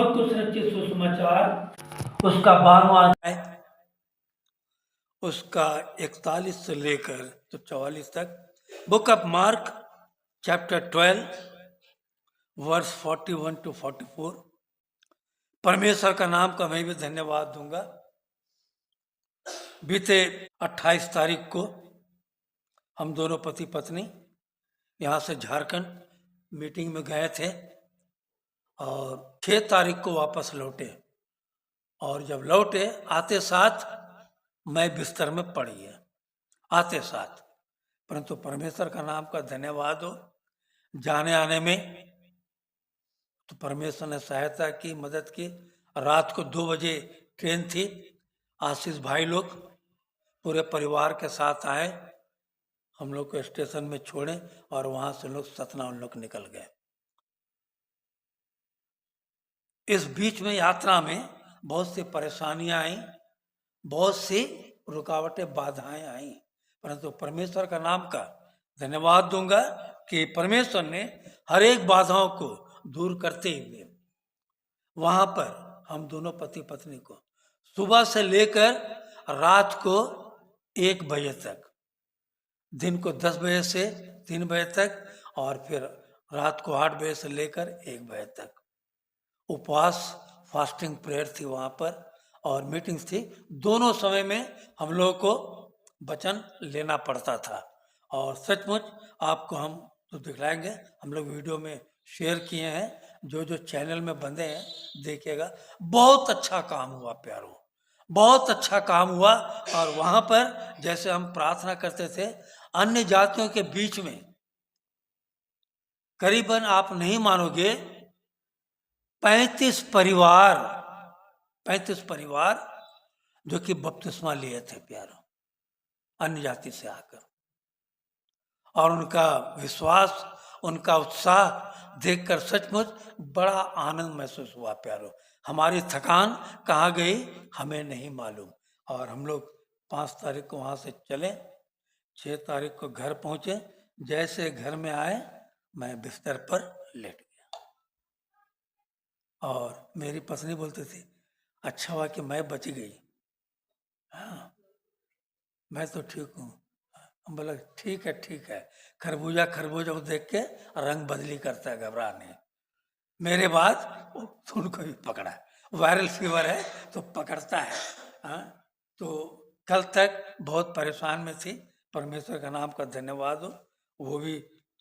और कुछ रचित सुसमाचार उसका 12वां अध्याय, उसका 41 से लेकर तो 44 तक। Book of Mark chapter 12 verse 41 to 44। परमेश्वर का नाम का मैं भी धन्यवाद दूंगा। बीते 28 तारीख को हम दोनों पति पत्नी यहाँ से झारखंड मीटिंग में गए थे और 6 तारीख को वापस लौटे। और जब लौटे आते साथ मैं बिस्तर में पड़ गया, आते साथ। परंतु परमेश्वर का नाम का धन्यवाद हो, जाने आने में तो परमेश्वर ने सहायता की, मदद की। रात को 2 बजे ट्रेन थी। आशीष भाई लोग पूरे परिवार के साथ आए, हम लोग को स्टेशन में छोड़े और वहां से लोग सतना उन लोग निकल गए। इस बीच में यात्रा में बहुत सी परेशानियां आई, बहुत सी रुकावटें, बाधाएं आई, परंतु परमेश्वर का नाम का धन्यवाद दूंगा कि परमेश्वर ने हर एक बाधाओं को दूर करते हुए वहां पर हम दोनों पति पत्नी को सुबह से लेकर रात को 1 बजे तक, दिन को 10 बजे से 3 बजे तक और फिर रात को 8 बजे से लेकर 1 बजे तक उपवास, फास्टिंग प्रेयर थी वहाँ पर और मीटिंग्स थी। दोनों समय में हम लोगों को वचन लेना पड़ता था और सचमुच आपको हम तो दिखलाएंगे, हम लोग वीडियो में शेयर किए हैं, जो जो चैनल में बंधे हैं देखिएगा। बहुत अच्छा काम हुआ प्यारो, बहुत अच्छा काम हुआ। और वहाँ पर जैसे हम प्रार्थना करते थे, अन्य जातियों के बीच में करीबन आप नहीं मानोगे 35 परिवार जो कि बपतिस्मा लिए थे प्यारो, अन्य जाति से आकर। और उनका विश्वास, उनका उत्साह देखकर सचमुच बड़ा आनंद महसूस हुआ प्यारो। हमारी थकान कहाँ गई हमें नहीं मालूम। और हम लोग 5 तारीख को वहाँ से चले, 6 तारीख को घर पहुँचे। जैसे घर में आए मैं बिस्तर पर लेट गया और मेरी पत्नी बोलती थी अच्छा हुआ कि मैं बच गई, हाँ मैं तो ठीक हूँ। हम बोला ठीक है। खरबूजा को देख के रंग बदली करता है, घबरा नहीं। मेरे बाद उनको भी पकड़ा, वायरल फीवर है तो पकड़ता है। हाँ, तो कल तक बहुत परेशान में थी, परमेश्वर का नाम का धन्यवाद हो,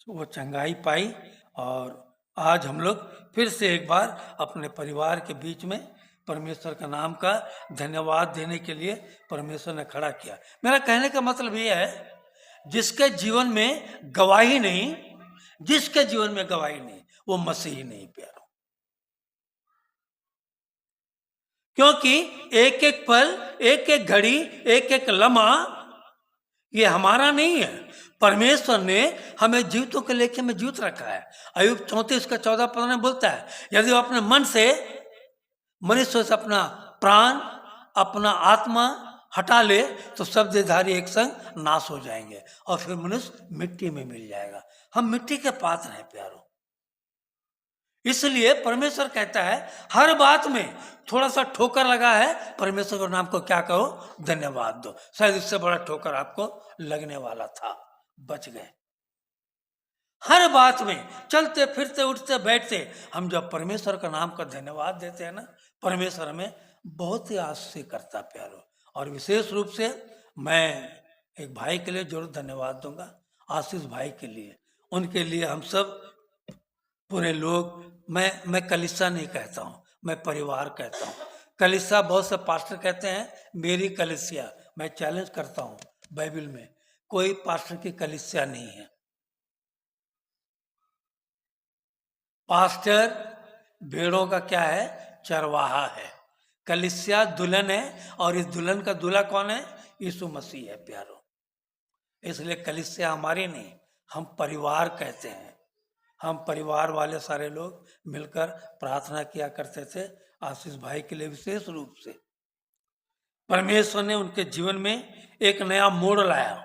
वो चंगाई पाई। और आज हम लोग फिर से एक बार अपने परिवार के बीच में परमेश्वर का नाम का धन्यवाद देने के लिए परमेश्वर ने खड़ा किया। मेरा कहने का मतलब ये है, जिसके जीवन में गवाही नहीं, वो मसीही नहीं प्यारो। क्योंकि एक एक पल, एक एक घड़ी, एक एक लम्हा ये हमारा नहीं है। परमेश्वर ने हमें जीवितों के लेखे में जीवित रखा है। अय्यूब 34 का 14-15 में बोलता है, यदि वो अपने मन से मनुष्य से अपना प्राण, अपना आत्मा हटा ले तो सब देहधारी एक संग नाश हो जाएंगे और फिर मनुष्य मिट्टी में मिल जाएगा। हम मिट्टी के पात्र हैं प्यारो। इसलिए परमेश्वर कहता है हर बात में थोड़ा सा ठोकर लगा है, परमेश्वर के नाम को क्या करो, धन्यवाद दो। शायद इससे बड़ा ठोकर आपको लगने वाला था, बच गए। हर बात में चलते फिरते उठते बैठते हम जब परमेश्वर का नाम का धन्यवाद देते हैं ना, परमेश्वर हमें बहुत ही आशीष करता प्यारो। और विशेष रूप से मैं एक भाई के लिए जरूर धन्यवाद दूंगा, आशीष भाई के लिए। उनके लिए हम सब पूरे लोग, मैं कलीसिया नहीं कहता हूँ, मैं परिवार कहता हूँ। कलीसिया बहुत से पास्टर कहते हैं मेरी कलीसिया, मैं चैलेंज करता हूँ, बाइबल में कोई पास्टर की कलीसिया नहीं है। पास्टर भेड़ों का क्या है, चरवाहा है। कलीसिया दुल्हन है और इस दुल्हन का दूल्हा कौन है, यीशु मसीह है प्यारो। इसलिए कलीसिया हमारी नहीं, हम परिवार कहते हैं। हम परिवार वाले सारे लोग मिलकर प्रार्थना किया करते थे आशीष भाई के लिए। विशेष रूप से परमेश्वर ने उनके जीवन में एक नया मोड़ लाया,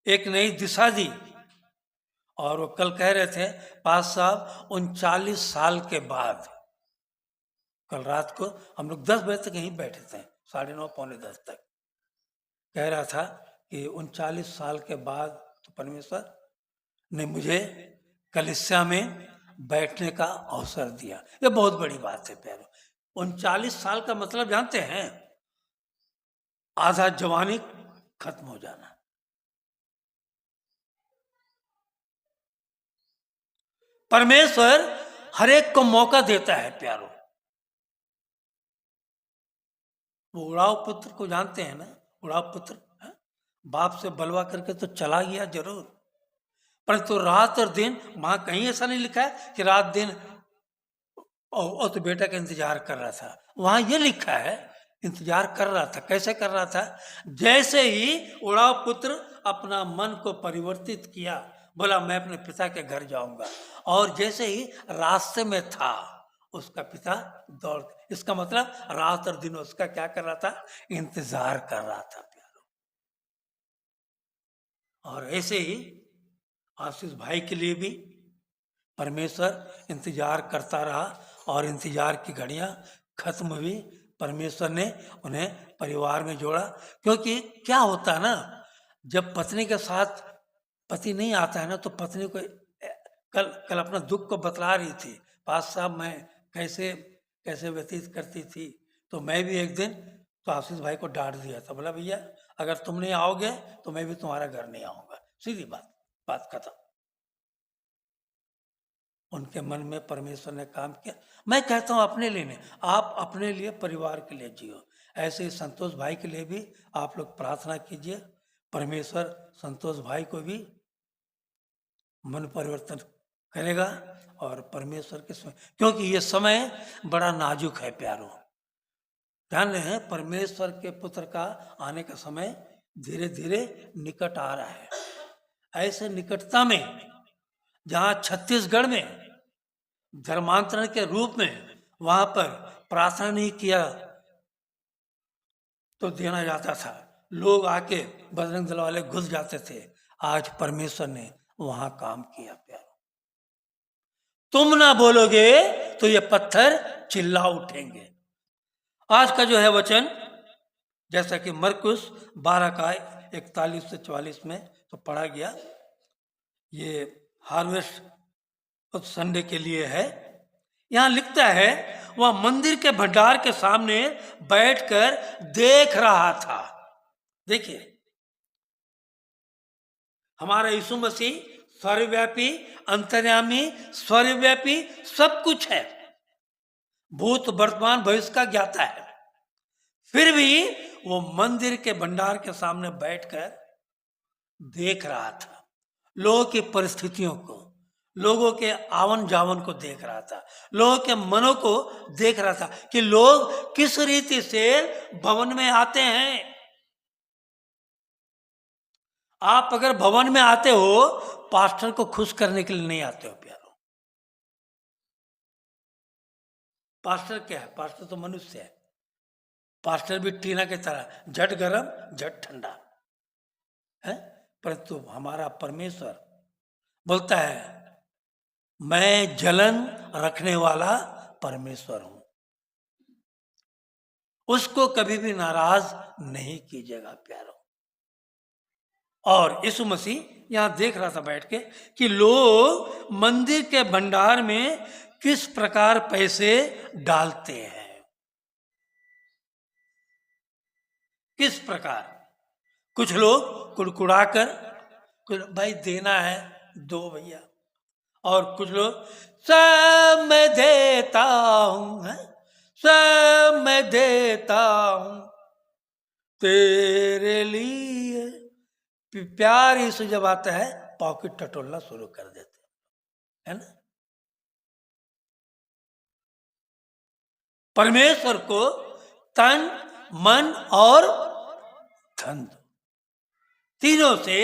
एक नई दिशा दी। और वो कल कह रहे थे पास साहब 39 साल के बाद कल रात को हम लोग 10 बजे तक यहीं बैठे थे, 9:30 पौने 10 तक। कह रहा था कि 39 साल के बाद तो परमेश्वर ने मुझे कलीसिया में बैठने का अवसर दिया। ये बहुत बड़ी बात है प्यारो। 39 साल का मतलब जानते हैं? आधा जवानी खत्म हो जाना। परमेश्वर हर एक को मौका देता है प्यारो। वो उड़ाव पुत्र को जानते हैं ना? उड़ाव पुत्र है? बाप से बलवा करके तो चला गया जरूर, परंतु रात और दिन, वहां कहीं ऐसा नहीं लिखा है कि रात दिन और तो बेटा का इंतजार कर रहा था। वहां ये लिखा है इंतजार कर रहा था। कैसे कर रहा था? जैसे ही उड़ाव पुत्र अपना मन को परिवर्तित किया, बोला मैं अपने पिता के घर जाऊंगा, और जैसे ही रास्ते में था उसका पिता दौड़, इसका मतलब रात और दिन उसका क्या कर रहा था? इंतजार कर रहा था प्यारो। और ऐसे ही आशीष भाई के लिए भी परमेश्वर इंतजार करता रहा, और इंतजार की घड़ियां खत्म हुई। परमेश्वर ने उन्हें परिवार में जोड़ा। क्योंकि क्या होता है ना, जब पत्नी के साथ पति नहीं आता है ना, तो पत्नी को कल अपना दुख को बतला रही थी, पास साहब मैं कैसे कैसे व्यतीत करती थी। तो मैं भी एक दिन तो आशीष भाई को डांट दिया था, बोला भैया अगर तुम नहीं आओगे तो मैं भी तुम्हारा घर नहीं आऊंगा। सीधी बात खत्म। उनके मन में परमेश्वर ने काम किया। मैं कहता हूं अपने लिए नहीं, आप अपने लिए, परिवार के लिए जियो। ऐसे ही संतोष भाई के लिए भी आप लोग प्रार्थना कीजिए, परमेश्वर संतोष भाई को भी मन परिवर्तन करेगा। और परमेश्वर के समय, क्योंकि ये समय बड़ा नाजुक है प्यारो। ध्यान रहे, परमेश्वर के पुत्र का आने का समय धीरे धीरे निकट आ रहा है। ऐसे निकटता में जहां छत्तीसगढ़ में धर्मांतरण के रूप में वहां पर प्रार्थना नहीं किया तो देना जाता था, लोग आके बजरंग दल वाले घुस जाते थे। आज परमेश्वर ने वहां काम किया प्यारो। तुम ना बोलोगे तो ये पत्थर चिल्ला उठेंगे। आज का जो है वचन, जैसा कि मरकुस 12 का 41 से 44 में तो पढ़ा गया, ये हार्वेस्ट संडे के लिए है। यहां लिखता है वह मंदिर के भंडार के सामने बैठकर देख रहा था। देखिए, हमारा यीशु मसीह सर्वव्यापी, अंतर्यामी, सर्वव्यापी सब कुछ है, भूत वर्तमान भविष्य का ज्ञाता है। फिर भी वो मंदिर के भंडार के सामने बैठकर देख रहा था, लोगों की परिस्थितियों को, लोगों के आवन जावन को देख रहा था, लोगों के मनों को देख रहा था कि लोग किस रीति से भवन में आते हैं। आप अगर भवन में आते हो, पास्टर को खुश करने के लिए नहीं आते हो प्यारो। पास्टर क्या है? पास्टर तो मनुष्य है। पास्टर भी टीना की तरह झट गरम झट ठंडा है, परंतु हमारा परमेश्वर बोलता है मैं जलन रखने वाला परमेश्वर हूं, उसको कभी भी नाराज नहीं कीजिएगा प्यारो। और यीशु मसीह यहां देख रहा था बैठ के कि लोग मंदिर के भंडार में किस प्रकार पैसे डालते हैं, किस प्रकार। कुछ लोग कुड़कुड़ाकर, कुछ भाई देना है दो भैया, और कुछ लोग सब मैं देता हूं, है सब मैं देता हूं तेरे लिए। प्यार यीशु जब आता है पॉकेट टटोलना शुरू कर देते है ना। परमेश्वर को तन, मन और धन, तीनों से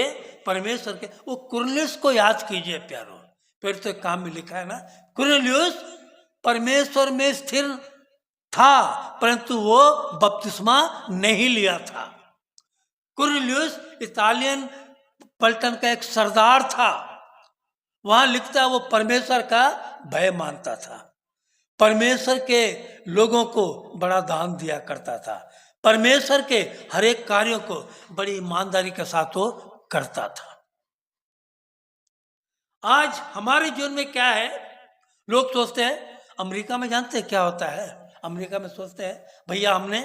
परमेश्वर के, वो कुरनेलियुस को याद कीजिए प्यारो। फिर तो काम में लिखा है ना, कुरनेलियुस परमेश्वर में स्थिर था परंतु वो बपतिस्मा नहीं लिया था। कुरनेलियुस इतालियन पलटन का एक सरदार था। वहां लिखता है वो परमेश्वर का भय मानता था, परमेश्वर के लोगों को बड़ा दान दिया करता था। परमेश्वर के हर एक कार्यों को बड़ी ईमानदारी के साथ वो करता था। आज हमारे जीवन में क्या है, लोग सोचते हैं, अमेरिका में जानते हैं क्या होता है, अमेरिका में सोचते हैं भैया हमने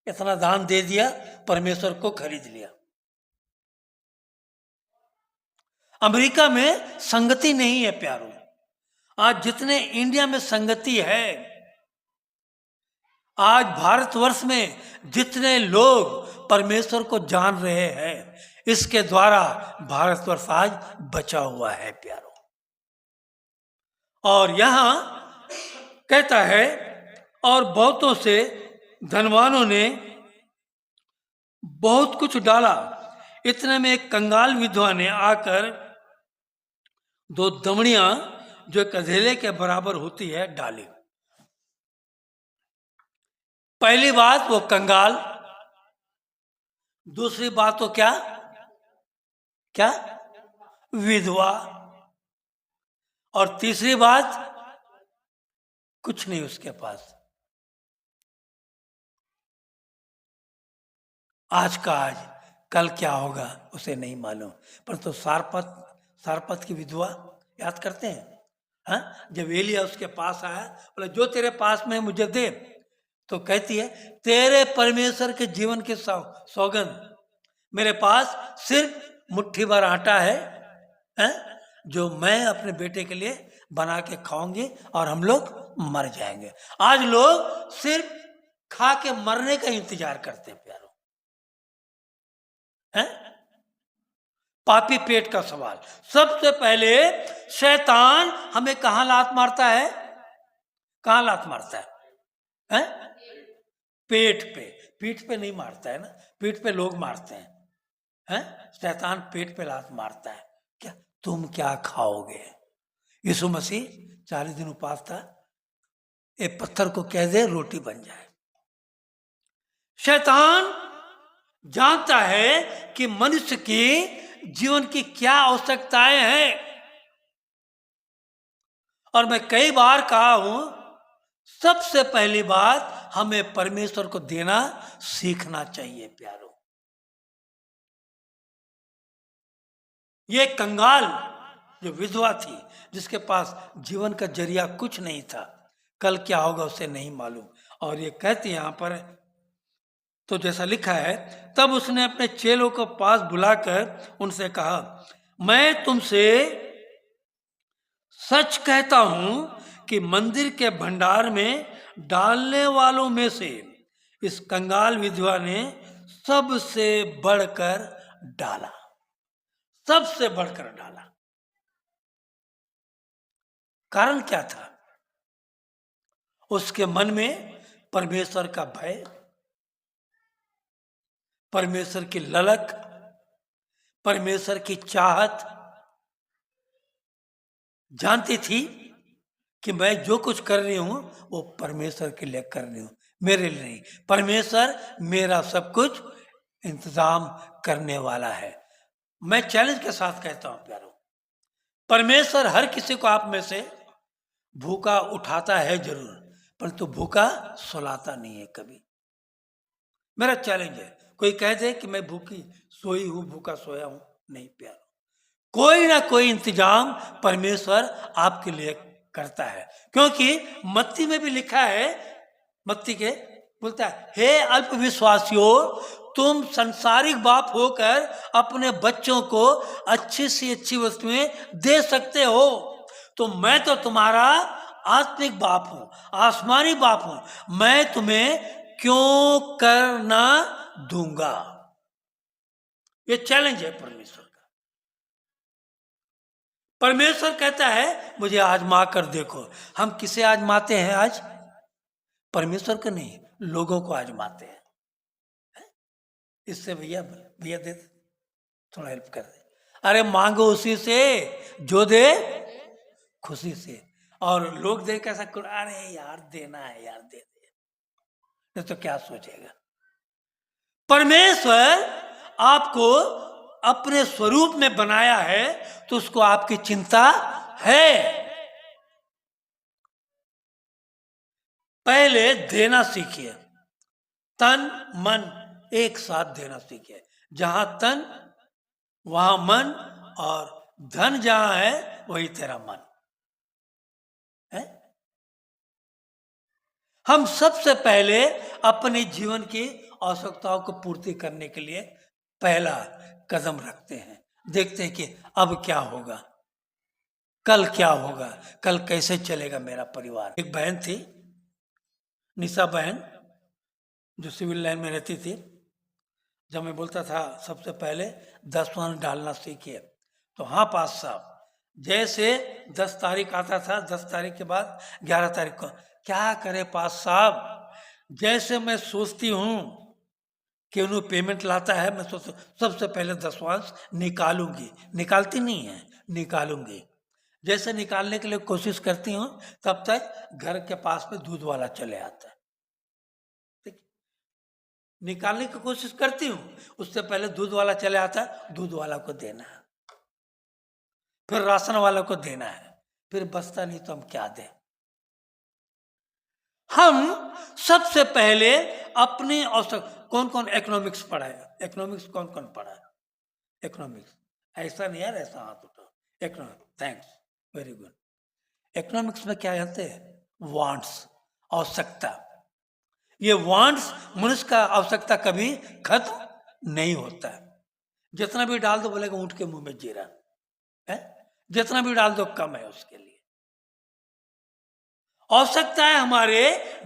इतना दान दे दिया, परमेश्वर को खरीद लिया। अमेरिका में संगति नहीं है प्यारों। आज जितने इंडिया में संगति है, आज भारतवर्ष में जितने लोग परमेश्वर को जान रहे हैं, इसके द्वारा भारतवर्ष आज बचा हुआ है प्यारों। और यहां कहता है, और बहुतों से धनवानों ने बहुत कुछ डाला। इतने में एक कंगाल विधवा ने आकर 2 दमड़ियां जो एक अधेले के बराबर होती है डाली। पहली बात वो कंगाल, दूसरी बात तो क्या क्या विधवा, और तीसरी बात कुछ नहीं उसके पास। आज का आज, कल क्या होगा उसे नहीं मालूम। पर तो सारपत की विधवा याद करते हैं, हाँ? जब एलिया उसके पास आया, बोले जो तेरे पास में मुझे दे, तो कहती है तेरे परमेश्वर के जीवन के सौगंध, मेरे पास सिर्फ मुट्ठी भर आटा है, जो मैं अपने बेटे के लिए बना के खाऊंगी और हम लोग मर जाएंगे। आज लोग सिर्फ खा के मरने का इंतजार करते हैं प्यारों, हैं? पापी पेट का सवाल। सबसे पहले शैतान हमें कहां लात मारता है, कहां लात मारता है? पेट पे। पीठ पे नहीं मारता है ना, पीठ पे लोग मारते हैं, शैतान पेट पे लात मारता है। क्या तुम क्या खाओगे? यीशु मसीह 40 दिन उपवास था, एक पत्थर को कह दे रोटी बन जाए। शैतान जानता है कि मनुष्य की जीवन की क्या आवश्यकताएं हैं, और मैं कई बार कहा हूं, सबसे पहली बात हमें परमेश्वर को देना सीखना चाहिए प्यारों। ये कंगाल जो विधवा थी, जिसके पास जीवन का जरिया कुछ नहीं था, कल क्या होगा उसे नहीं मालूम। और ये कहती यहां पर, तो जैसा लिखा है, तब उसने अपने चेलों को पास बुलाकर उनसे कहा, मैं तुमसे सच कहता हूं कि मंदिर के भंडार में डालने वालों में से इस कंगाल विधवा ने सबसे बढ़कर डाला, सबसे बढ़कर डाला। कारण क्या था? उसके मन में परमेश्वर का भय, परमेश्वर की ललक, परमेश्वर की चाहत। जानती थी कि मैं जो कुछ कर रही हूं वो परमेश्वर के लिए कर रही हूं, मेरे लिए नहीं। परमेश्वर मेरा सब कुछ इंतजाम करने वाला है। मैं चैलेंज के साथ कहता हूं प्यारों, परमेश्वर हर किसी को आप में से भूखा उठाता है जरूर, परंतु भूखा सुलाता नहीं है कभी। मेरा चैलेंज है, कोई कह दे कि मैं भूखी सोई हूं, भूखा सोया हूं, नहीं प्यारो। कोई ना कोई इंतजाम परमेश्वर आपके लिए करता है, क्योंकि मत्ती में भी लिखा है, मत्ती के बोलता है, हे अल्पविश्वासियों, तुम संसारिक बाप होकर अपने बच्चों को अच्छी से अच्छी वस्तुएं दे सकते हो, तो मैं तो तुम्हारा आत्मिक बाप हूं, आसमानी बाप हूं, मैं तुम्हें क्यों कर ना दूंगा। ये चैलेंज है परमेश्वर का। परमेश्वर कहता है मुझे आजमा कर देखो। हम किसे आजमाते हैं आज? परमेश्वर को नहीं, लोगों को आजमाते हैं। इससे भैया भैया दे, थोड़ा हेल्प कर दे। अरे मांगो उसी से जो दे खुशी से। और लोग देख ऐसा, अरे यार देना है यार, दे दे, तो क्या सोचेगा। परमेश्वर आपको अपने स्वरूप में बनाया है, तो उसको आपकी चिंता है। पहले देना सीखिए, तन मन एक साथ देना सीखिए। जहां तन वहां मन, और धन जहां है वही तेरा मन है। हम सबसे पहले अपने जीवन की आवश्यकताओं को पूर्ति करने के लिए पहला कदम रखते हैं। देखते हैं कि अब क्या होगा, कल क्या होगा, कल कैसे चलेगा मेरा परिवार। एक बहन थी, निशा बहन, जो सिविल लाइन में रहती थी। जब मैं बोलता था सबसे पहले 10 डालना सीखिए, तो हाँ पास साहब, जैसे 10 तारीख आता था, 10 तारीख के बाद 11 तारीख को, क्या करे पास साहब, जैसे मैं सोचती हूँ कि उन्हें पेमेंट लाता है, मैं सोचती सबसे पहले 10वां निकालूंगी, निकालती नहीं है, निकालूंगी। जैसे निकालने के लिए कोशिश करती हूँ, तब तक घर के पास में दूध वाला चले आता है। निकालने की कोशिश करती हूँ, उससे पहले दूध वाला चले आता है, दूध वाला को देना है, फिर राशन वाला को देना है, फिर बचता नहीं तो हम क्या दें। हम सबसे पहले अपने आवश्यक, कौन कौन इकोनॉमिक्स पढ़ा है, इकोनॉमिक्स कौन कौन पढ़ा है, इकोनॉमिक्स, ऐसा नहीं यार, ऐसा हाथ उठाओ, economics, thanks, very good. Economics में क्या कहते हैं, वांट्स, आवश्यकता। ये वांट्स, मनुष्य का आवश्यकता कभी खत्म नहीं होता है। जितना भी डाल दो बोलेगा ऊंट के मुंह में जीरा है, जितना भी डाल दो कम है उसके लिए। आवश्यकताएं हमारे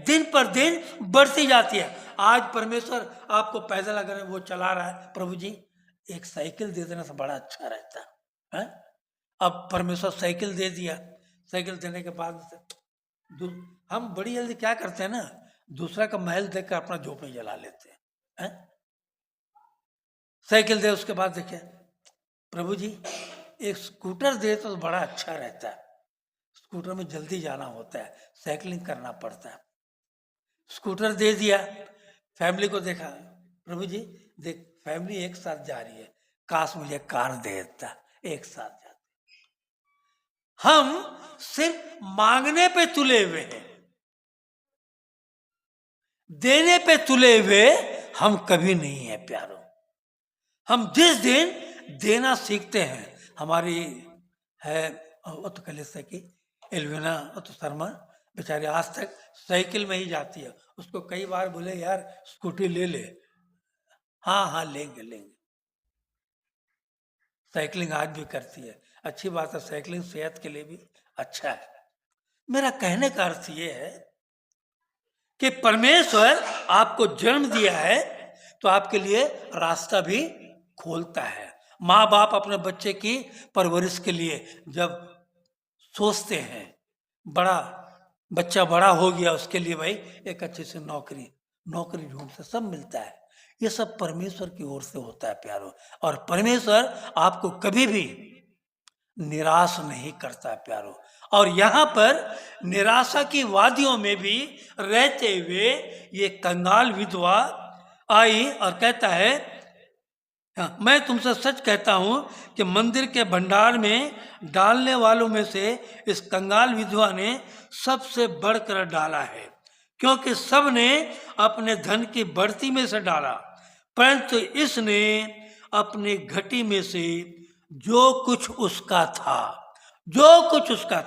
दिन पर दिन बढ़ती जाती है। आज परमेश्वर आपको पैदल अगर वो चला रहा है, प्रभु जी एक साइकिल दे देना तो बड़ा अच्छा रहता है। अब परमेश्वर साइकिल दे दिया, साइकिल देने के बाद हम बड़ी जल्दी क्या करते हैं ना, दूसरा का महल देखकर अपना झोपड़ी जला लेते हैं। साइकिल दे, उसके बाद देखे प्रभु जी एक स्कूटर दे तो बड़ा अच्छा रहता है, स्कूटर में जल्दी जाना होता है, साइकिलिंग करना पड़ता है। स्कूटर दे दिया, फैमिली को देखा, प्रभु जी देख फैमिली एक साथ जा रही है, काश मुझे कार दे देता, एक साथ जाते। हम सिर्फ मांगने पे तुले हुए हैं, देने पे तुले हुए हम कभी नहीं है प्यारों। हम जिस दिन देना सीखते हैं, हमारी है तो कलेसा की एलविना तो शर्मा बेचारी आज तक साइकिल में ही जाती है। उसको कई बार बोले यार स्कूटी ले ले, हाँ हाँ लेंगे लेंगे। साइकिलिंग आज भी करती है, अच्छी बात है, साइकिलिंग सेहत के लिए भी अच्छा है। मेरा कहने का अर्थ ये है कि परमेश्वर आपको जन्म दिया है तो आपके लिए रास्ता भी खोलता है। माँ बाप अपने बच्चे की परवरिश के लिए जब सोचते हैं, बड़ा बच्चा बड़ा हो गया, उसके लिए भाई एक अच्छी सी नौकरी ढूंढते, सब मिलता है। ये सब परमेश्वर की ओर से होता है प्यारों, और परमेश्वर आपको कभी भी निराश नहीं करता प्यारों। और यहाँ पर निराशा की वादियों में भी रहते हुए ये कंगाल विधवा आई और कहता है, मैं तुमसे सच कहता हूं कि मंदिर के भंडार में डालने वालों में से इस कंगाल विधवा ने सबसे बढ़कर डाला है, क्योंकि सब ने अपने धन की बढ़ती में से डाला, परंतु इसने अपनी घटी में से जो कुछ उसका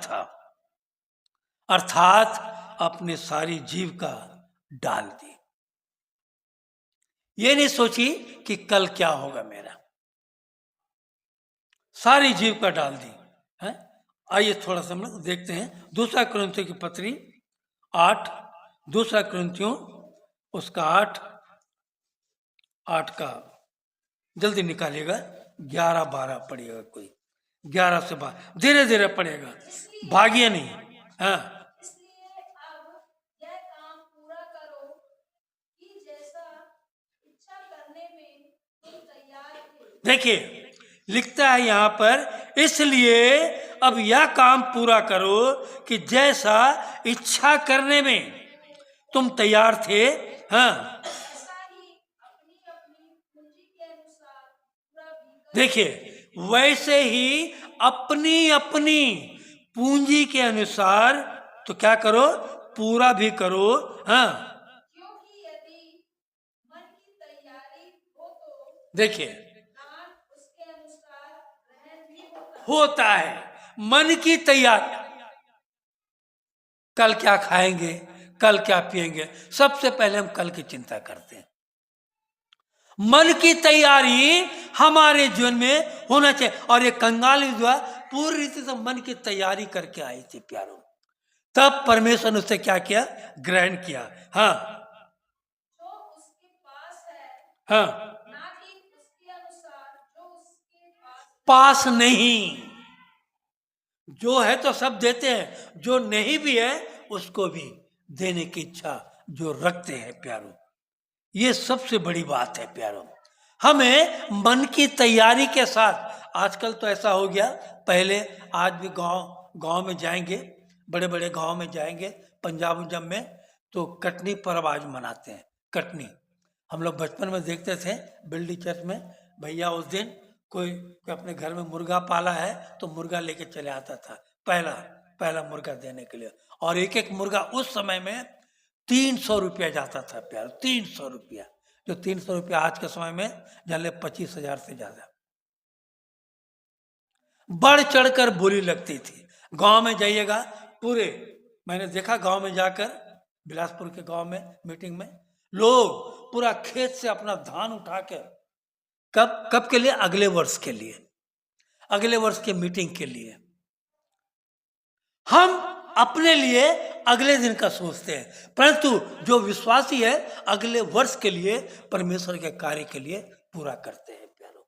था अर्थात अपने सारी जीविका डाल दी। ये नहीं सोची कि कल क्या होगा मेरा, सारी जीविका डाल दी है। आइए थोड़ा सा हम लोग देखते हैं दूसरा कुरिन्थियों की पत्री 8, दूसरा कुरिन्थियों उसका 8 का जल्दी निकालिएगा, 11-12 पढ़िएगा, कोई 11 से 12 धीरे धीरे पढ़ेगा, भागिए नहीं। हाँ देखिए लिखता है यहाँ पर, इसलिए अब यह काम पूरा करो कि जैसा इच्छा करने में तुम तैयार थे। हाँ देखिए वैसे ही अपनी अपनी पूंजी के अनुसार तो क्या करो, पूरा भी करो। हाँ, क्योंकि यदि मन की तैयारी हो तो देखिए दान उसके अनुसार ग्रहण भी होता है। मन की तैयारी, कल क्या खाएंगे, कल क्या पिएंगे, सबसे पहले हम कल की चिंता करते हैं। मन की तैयारी हमारे जीवन में होना चाहिए। और ये कंगाल विधवा पूरी रीति से मन की तैयारी करके आई थी प्यारों, तब परमेश्वर ने उससे क्या किया, ग्रहण किया। हाँ जो उसके पास है, हाँ, ना कि उसके अनुसार जो उसके पास नहीं। जो है तो सब देते हैं, जो नहीं भी है उसको भी देने की इच्छा जो रखते हैं प्यारों, ये सबसे बड़ी बात है प्यारों। हमें मन की तैयारी के साथ, आजकल तो ऐसा हो गया, पहले आज भी गांव में जाएंगे, बड़े बड़े गांव में जाएंगे, पंजाब उंजाब में, तो कटनी पर्व आज मनाते हैं। कटनी हम लोग बचपन में देखते थे बिल्डी चर्च में, भैया उस दिन कोई अपने घर में मुर्गा पाला है तो मुर्गा लेके चले आता था, पहला पहला मुर्गा देने के लिए। और एक एक मुर्गा उस समय में 300 रुपया जाता था प्यार, 300 रुपया, जो 300 रुपया आज के समय में जान ले 25,000 से ज्यादा। बढ़ चढ़कर बोली लगती थी। गांव में जाइएगा पूरे, मैंने देखा गांव में जाकर, बिलासपुर के गांव में मीटिंग में, लोग पूरा खेत से अपना धान उठा कर, कब कब के लिए, अगले वर्ष के लिए, अगले वर्ष के मीटिंग के लिए। हम अपने लिए अगले दिन का सोचते हैं, परंतु जो विश्वासी है अगले वर्ष के लिए, परमेश्वर के कार्य के लिए पूरा करते हैं प्यारों।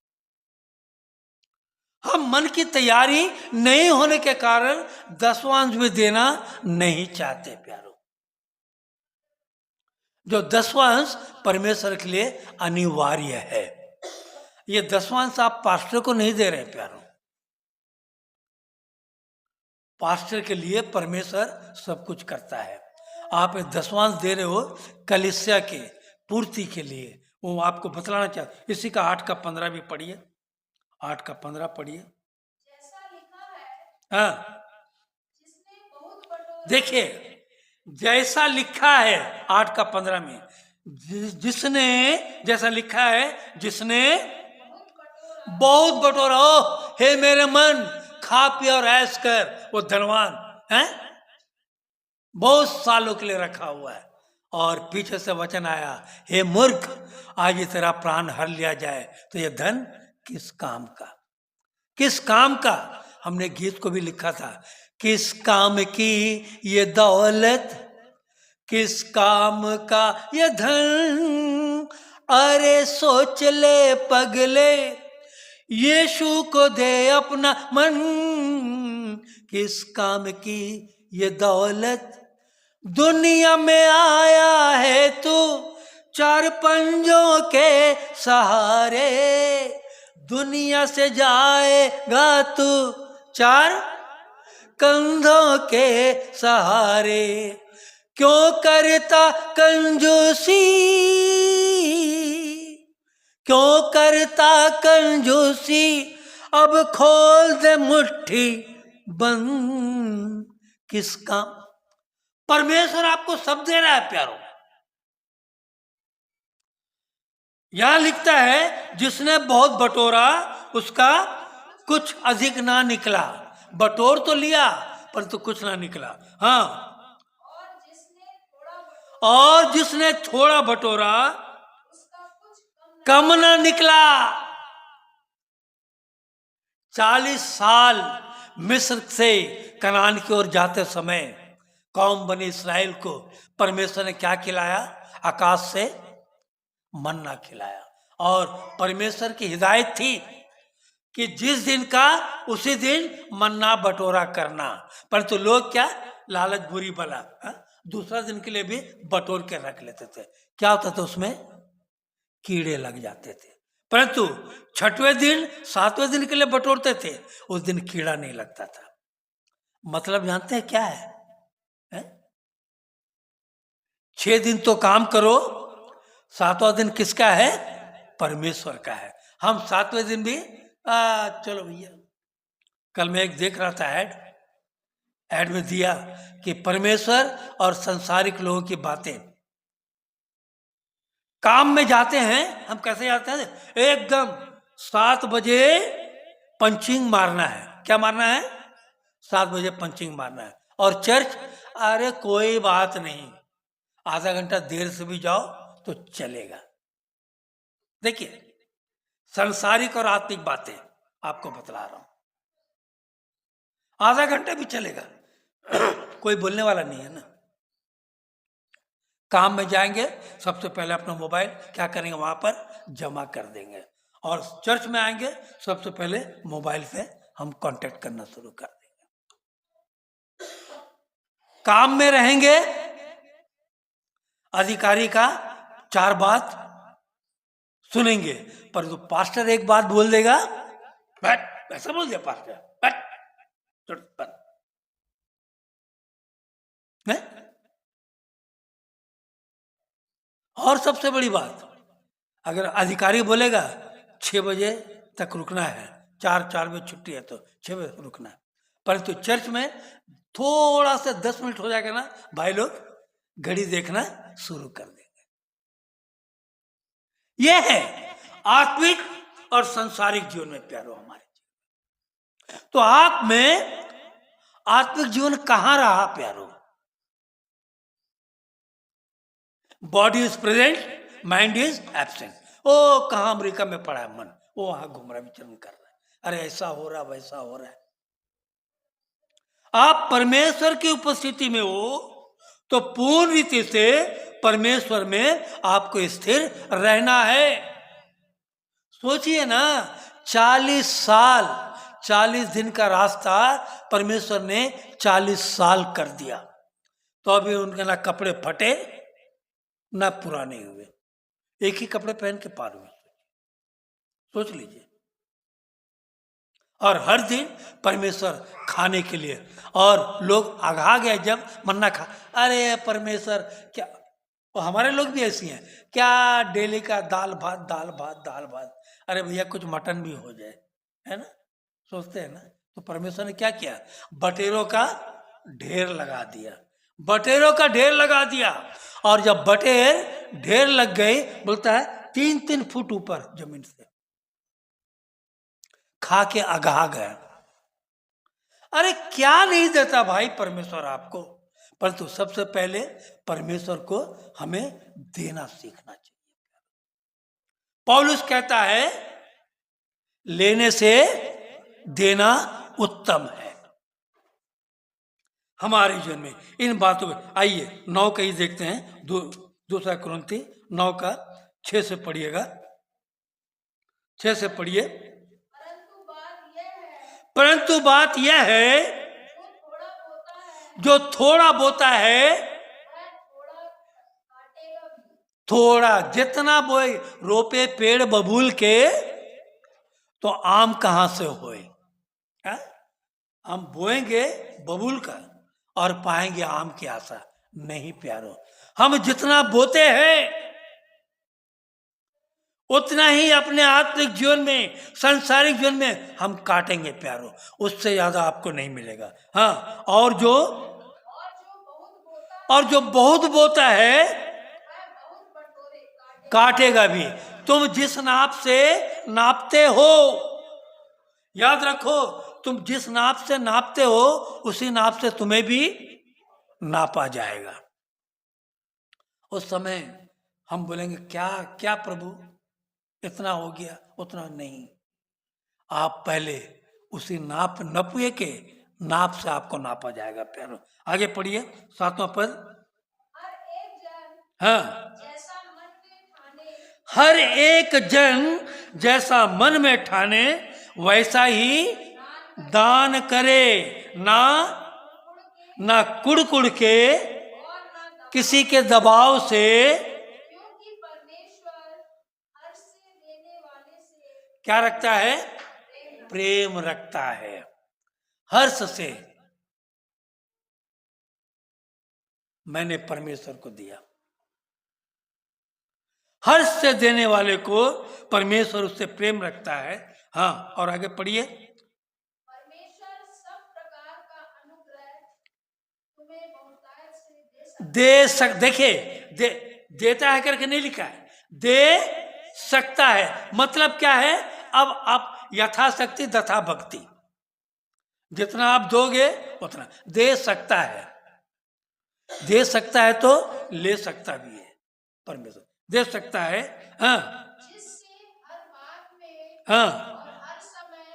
हम मन की तैयारी नहीं होने के कारण दसवांश भी देना नहीं चाहते प्यारों। जो दसवांश परमेश्वर के लिए अनिवार्य है, ये दसवांश आप पास्टर को नहीं दे रहे प्यारों, पास्टर के लिए परमेश्वर सब कुछ करता है। आप दसवांश दे रहे हो कलीसिया के पूर्ति के लिए, वो आपको बतलाना चाहते। इसी का 8 का 15 भी पढ़िए, 8 का 15 पढ़िए। जैसा लिखा है, हाँ जिसने बहुत बटोरा, देखिए जैसा लिखा है 8 का 15 में, जिसने, जैसा लिखा है जिसने बहुत बटोरा हो, हे मेरे मन खा पी और ऐश कर। वो धनवान है, बहुत सालों के लिए रखा हुआ है, और पीछे से वचन आया, हे मूर्ख आज ये तेरा प्राण हर लिया जाए तो ये धन किस काम का, किस काम का। हमने गीत को भी लिखा था, किस काम की ये दौलत, किस काम का ये धन, अरे सोच ले पगले यीशु को दे अपना मन। किस काम की ये दौलत, दुनिया में आया है तू चार पंजों के सहारे, दुनिया से जाएगा तू चार कंधों के सहारे। क्यों करता कंजूसी, क्यों करता कंजूसी, अब खोल दे मुट्ठी बंद। किस काम, परमेश्वर आपको सब दे रहा है प्यारों। यहां लिखता है जिसने बहुत बटोरा उसका कुछ अधिक ना निकला। बटोर तो लिया परंतु कुछ ना निकला। हाँ, और जिसने थोड़ा बटोरा उसका कुछ कम ना निकला। 40 साल मिस्र से कनान की ओर जाते समय कौम बनी इस्राएल को परमेश्वर ने क्या खिलाया, आकाश से मन्ना खिलाया। और परमेश्वर की हिदायत थी कि जिस दिन का उसी दिन मन्ना बटोरा करना, परंतु लोग क्या, लालच बुरी बला, दूसरा दिन के लिए भी बटोर के रख लेते थे। क्या होता था उसमें, कीड़े लग जाते थे। परंतु छठवें दिन, सातवें दिन के लिए बटोरते थे, उस दिन कीड़ा नहीं लगता था। मतलब जानते हैं क्या है? 6 दिन तो काम करो, 7वां दिन किसका है, परमेश्वर का है। हम 7वें दिन भी चलो भैया, कल मैं एक देख रहा था ऐड ऐड में दिया कि परमेश्वर और संसारिक लोगों की बातें। काम में जाते हैं हम, कैसे जाते हैं? एकदम 7 बजे पंचिंग मारना है। क्या मारना है? 7 बजे पंचिंग मारना है। और चर्च, अरे कोई बात नहीं, आधा घंटा देर से भी जाओ तो चलेगा। देखिए, संसारिक और आत्मिक बातें आपको बतला रहा हूं, आधा घंटा भी चलेगा, कोई बोलने वाला नहीं है ना। काम में जाएंगे, सबसे पहले अपना मोबाइल क्या करेंगे? वहां पर जमा कर देंगे। और चर्च में आएंगे, सबसे पहले मोबाइल से हम कांटेक्ट करना शुरू कर देंगे। काम में रहेंगे, अधिकारी का 4 बात सुनेंगे, परंतु पास्टर एक बात बोल देगा, बैठ, ऐसा बोल दिया पास्टर, बैठ, नहीं? और सबसे बड़ी बात, अगर अधिकारी बोलेगा 6 बजे तक रुकना है, 4 बजे छुट्टी है तो 6 बजे रुकना है, परंतु चर्च में थोड़ा सा 10 मिनट हो जाएगा ना, भाई लोग घड़ी देखना शुरू कर देंगे। यह है आत्मिक और संसारिक जीवन में प्यारो हमारे जीवन। तो आप में आत्मिक जीवन कहां रहा प्यारो? Body is present, mind is absent. ओ कहां अमेरिका में पड़ा है मन, वो वहां घूम रहा, विचरण कर रहा है, अरे ऐसा हो रहा वैसा हो रहा है। आप परमेश्वर की उपस्थिति में हो तो पूर्ण रीति से परमेश्वर में आपको स्थिर रहना है। सोचिए ना, 40 साल 40 दिन का रास्ता परमेश्वर ने 40 साल कर दिया, तो अभी उनके ना कपड़े फटे ना पुराने हुए, एक ही कपड़े पहन के पार हुए। सोच लीजिए। और हर दिन परमेश्वर खाने के लिए, और लोग आघा गए जब मन्ना खा, अरे परमेश्वर क्या, और हमारे लोग भी ऐसी हैं, क्या डेली का दाल भात दाल भात दाल भात, अरे भैया कुछ मटन भी हो जाए, है ना, सोचते हैं ना। तो परमेश्वर ने क्या किया? बटेरों का ढेर लगा दिया, बटेरों का ढेर लगा दिया। और जब बटेर ढेर लग गई, बोलता है 3-3 फुट ऊपर जमीन से, खा के अघा गया। अरे क्या नहीं देता भाई परमेश्वर आपको, परंतु सबसे पहले परमेश्वर को हमें देना सीखना चाहिए। पौलुस कहता है, लेने से देना उत्तम है। हमारे जीवन में इन बातों में आइए 9 का ही देखते हैं, 2 कुरिन्थी 9 का 6 से पढ़िएगा, 6 से पढ़िए। परंतु बात यह है, जो थोड़ा बोता है थोड़ा, जितना बोए, रोपे पेड़ बबूल के तो आम कहां से होए? हम बोएंगे बबूल का और पाएंगे आम की आशा नहीं प्यारो। हम जितना बोते हैं उतना ही अपने आत्मिक जीवन में, सांसारिक जीवन में हम काटेंगे प्यारो, उससे ज्यादा आपको नहीं मिलेगा। हाँ, और जो बहुत बोता है काटेगा भी। तुम जिस नाप से नापते हो, याद रखो, तुम जिस नाप से नापते हो उसी नाप से तुम्हें भी नापा जाएगा। उस समय हम बोलेंगे क्या क्या प्रभु, इतना हो गया, उतना नहीं। आप पहले उसी नाप नपुए के नाप से आपको नापा जाएगा प्यारो। आगे पढ़िए 7वां पद। हाँ, हर एक जन जैसा मन में ठाने वैसा ही दान करे, ना कुड़ के किसी के दबाव से, क्योंकि परमेश्वर हर्ष से देने वाले से क्या रखता है? प्रेम रखता है। हर्ष से मैंने परमेश्वर को दिया, हर्ष से देने वाले को परमेश्वर उससे प्रेम रखता है। हाँ, और आगे पढ़िए। परमेश्वर सब प्रकार का अनुग्रह देखिए, देता है करके नहीं लिखा है, दे सकता है। मतलब क्या है? अब आप यथाशक्ति तथा भक्ति, जितना आप दोगे उतना दे सकता है। दे सकता है तो ले सकता भी है, परमेश्वर दे सकता है। हाँ जिससे हर बात में हाँ और हर समय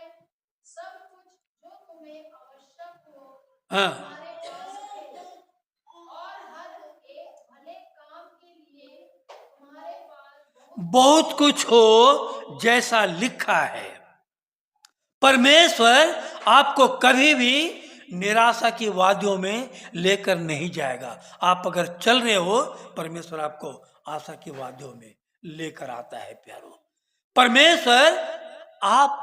सब कुछ जो तुम्हें आवश्यक हो हाँ, तुम्हारे पास हो, और हर एक भले काम के लिए तुम्हारे पास बहुत कुछ हो जैसा लिखा है। परमेश्वर आपको कभी भी निराशा की वादियों में लेकर नहीं जाएगा। आप अगर चल रहे हो, परमेश्वर आपको आशा की वादियों में लेकर आता है प्यारो। परमेश्वर, आप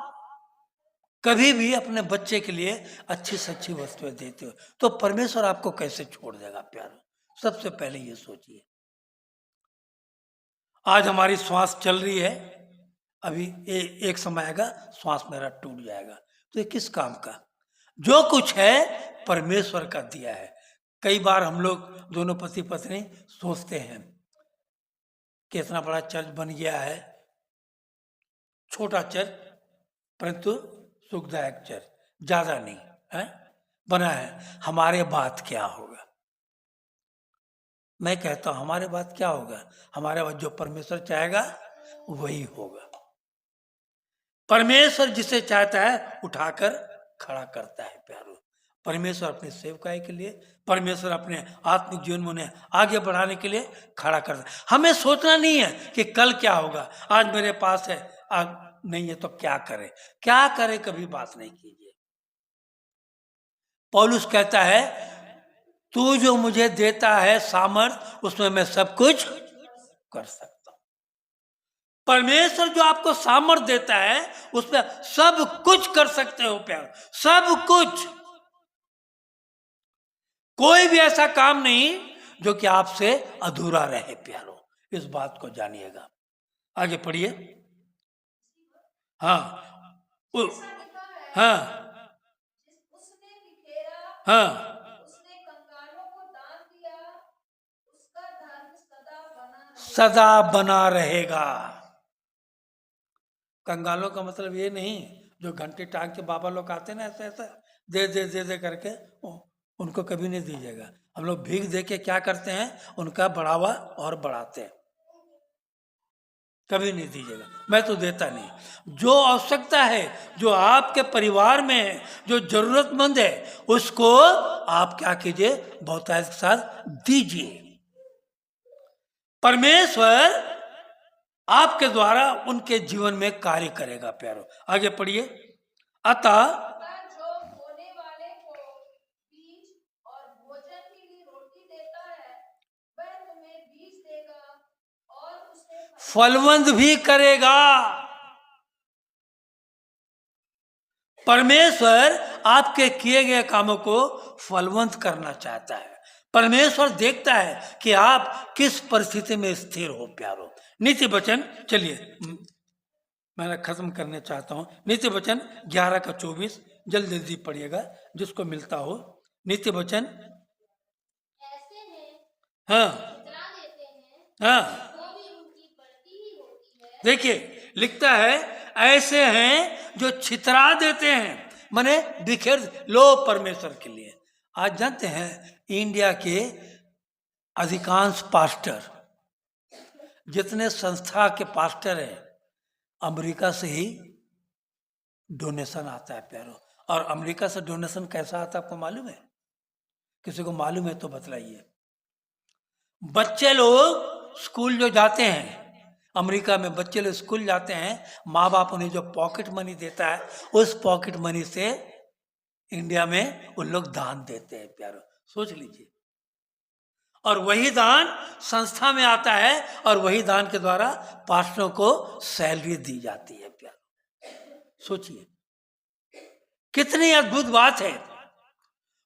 कभी भी अपने बच्चे के लिए अच्छी से अच्छी वस्तुएं देते हो, तो परमेश्वर आपको कैसे छोड़ देगा प्यारो? सबसे पहले ये सोचिए। आज हमारी श्वास चल रही है, अभी एक समय आएगा श्वास मेरा टूट जाएगा, तो ये किस काम का? जो कुछ है परमेश्वर का दिया है। कई बार हम लोग दोनों पति पत्नी सोचते हैं कि इतना बड़ा चर्च बन गया है, छोटा चर्च परंतु सुखदायक चर्च, ज्यादा नहीं है बना है, हमारे बाद क्या होगा? मैं कहता हूं हमारे बाद क्या होगा? हमारे बाद जो परमेश्वर चाहेगा वही होगा। परमेश्वर जिसे चाहता है उठाकर खड़ा करता है प्यारो। परमेश्वर अपने सेवकाई के लिए, परमेश्वर अपने आत्मिक जीवन में उन्हें आगे बढ़ाने के लिए खड़ा करता है। हमें सोचना नहीं है कि कल क्या होगा, आज मेरे पास है, आज नहीं है तो क्या करे, क्या करे, कभी बात नहीं कीजिए। पौलुस कहता है, तू जो मुझे देता है सामर्थ, उसमें मैं सब कुछ कर सकता हूं। परमेश्वर जो आपको सामर्थ देता है उसमें सब कुछ कर सकते हो प्यारो, सब कुछ। कोई भी ऐसा काम नहीं जो कि आपसे अधूरा रहे प्यारो, इस बात को जानिएगा। आगे पढ़िए। हाँ ऐसा लिखा है, हाँ उसने बिखेरा, हाँ, उसने कंगालों को दान दिया, उसका धर्म सदा बना रहेगा। कंगालों का मतलब ये नहीं जो घंटे टांग के बाबा लोग आते ना ऐसा ऐसा दे दे दे दे करके, उनको कभी नहीं दीजिएगा। हम लोग भीख दे के क्या करते हैं, उनका बढ़ावा और बढ़ाते हैं, कभी नहीं दीजिएगा। मैं तो देता नहीं। जो आवश्यकता है, जो आपके परिवार में है, जो जरूरतमंद है, उसको आप क्या कीजिए, बहुतायत के साथ दीजिए। परमेश्वर आपके द्वारा उनके जीवन में कार्य करेगा प्यारो। आगे पढ़िए। अतः जो बोने वाले को बीज और भोजन के लिए रोटी देता है, वह तुम्हें बीज देगा और उसे फलवंत भी करेगा। परमेश्वर आपके किए गए कामों को फलवंत करना चाहता है। परमेश्वर देखता है कि आप किस परिस्थिति में स्थिर हो प्यारो। नीति वचन, चलिए मैं खत्म करने चाहता हूं। नीति वचन 11 का 24 जल्दी जल्दी पढ़िएगा, जिसको मिलता हो। नीति वचन, ऐसे हैं हाँ जितना देते हैं, हाँ, वो भी उनकी बढ़ती ही होती है। देखिए लिखता है, ऐसे हैं जो छितरा देते हैं, माने बिखेर लो परमेश्वर के लिए। आज जानते हैं इंडिया के अधिकांश पास्टर, जितने संस्था के पास्टर हैं, अमेरिका से ही डोनेशन आता है प्यारो। और अमेरिका से डोनेशन कैसा आता है आपको मालूम है? किसी को मालूम है तो बतलाइए। बच्चे लोग स्कूल जो जाते हैं, अमेरिका में बच्चे लोग स्कूल जाते हैं, माँ बाप उन्हें जो पॉकेट मनी देता है, उस पॉकेट मनी से इंडिया में उन लोग दान देते हैं प्यारो, सोच लीजिए। और वही दान संस्था में आता है, और वही दान के द्वारा पास्टरों को सैलरी दी जाती है प्यारो। सोचिए कितनी अद्भुत बात है।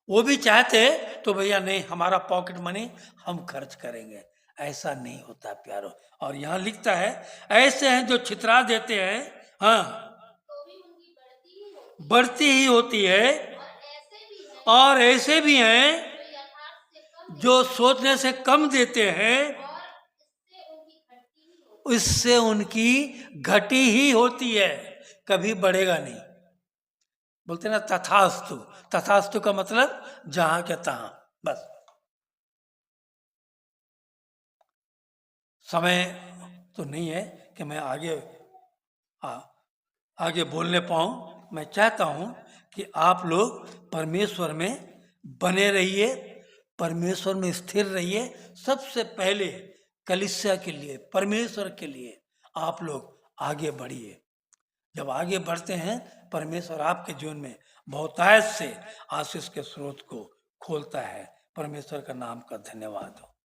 वो भी चाहते तो भैया नहीं, हमारा पॉकेट मनी हम खर्च करेंगे, ऐसा नहीं होता प्यारो। और यहाँ लिखता है, ऐसे हैं जो छितरा देते हैं, हाँ, तो भी उनकी बढ़ती ही होती है। और ऐसे भी हैं और ऐसे भी हैं जो यथार्थ से कम जो सोचने से कम देते हैं और इससे उनकी घटती ही होती इससे उनकी घटी ही होती है, कभी बढ़ेगा नहीं। बोलते ना तथास्तु, तथास्तु का मतलब जहां के तहां, बस। समय तो नहीं है कि मैं आगे बोलने पाऊं। मैं चाहता हूं कि आप लोग परमेश्वर में बने रहिए, परमेश्वर में स्थिर रहिए। सबसे पहले कलीसिया के लिए, परमेश्वर के लिए आप लोग आगे बढ़िए। जब आगे बढ़ते हैं, परमेश्वर आपके जीवन में बहुतायत से आशीष के स्रोत को खोलता है। परमेश्वर का नाम का धन्यवाद हो।